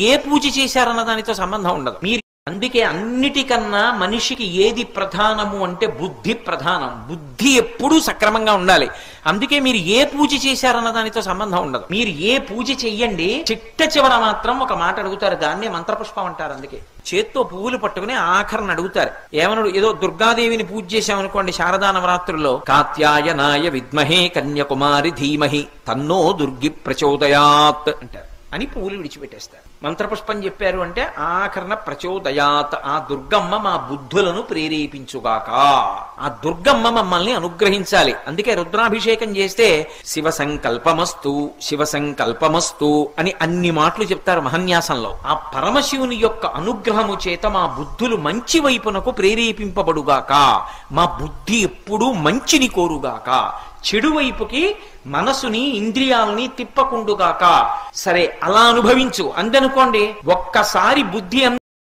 ఏ పూజ చేశారన్న దానితో సంబంధం ఉండదు. మీరు అందుకే అన్నిటికన్నా మనిషికి ఏది ప్రధానము అంటే బుద్ధి ప్రధానం. బుద్ధి ఎప్పుడూ సక్రమంగా ఉండాలి. అందుకే మీరు ఏ పూజ చేశారన్న దానితో సంబంధం ఉండదు. మీరు ఏ పూజ చెయ్యండి, చిట్ట చివర మాత్రం ఒక మాట అడుగుతారు, దాన్నే మంత్రపుష్పం అంటారు. అందుకే చేత్తో పువ్వులు పట్టుకుని ఆఖరణ అడుగుతారు. ఏమన్నాడు, ఏదో దుర్గాదేవిని పూజ చేశామనుకోండి శారదా నవరాత్రుల్లో, కాత్యాయనాయ విద్మహే కన్యాకుమారి ధీమహి తన్నో దుర్గి ప్రచోదయాత్ అంటారు అని పువ్వులు విడిచిపెట్టేస్తారు. మంత్రపుష్పం చెప్పారు అంటే ఆఖరణ ప్రచోదయాత్, ఆ దుర్గమ్మ మా బుద్ధులను ప్రేరేపించుగాక, ఆ దుర్గమ్మ మమ్మల్ని అనుగ్రహించాలి. అందుకే రుద్రాభిషేకం చేస్తే శివ సంకల్పమస్తు శివ సంకల్పమస్తు అని అన్ని మాటలు చెప్తారు మహన్యాసంలో. ఆ పరమశివుని యొక్క అనుగ్రహము చేత మా బుద్ధులు మంచి వైపునకు ప్రేరేపింపబడుగాక, మా బుద్ధి ఎప్పుడూ మంచిని కోరుగాక, చెడు వైపుకి మనసుని ఇంద్రియాలని తిప్పకుండుగాక. సరే అలా అనుభవించు అందనుకోండి, ఒక్కసారి బుద్ధి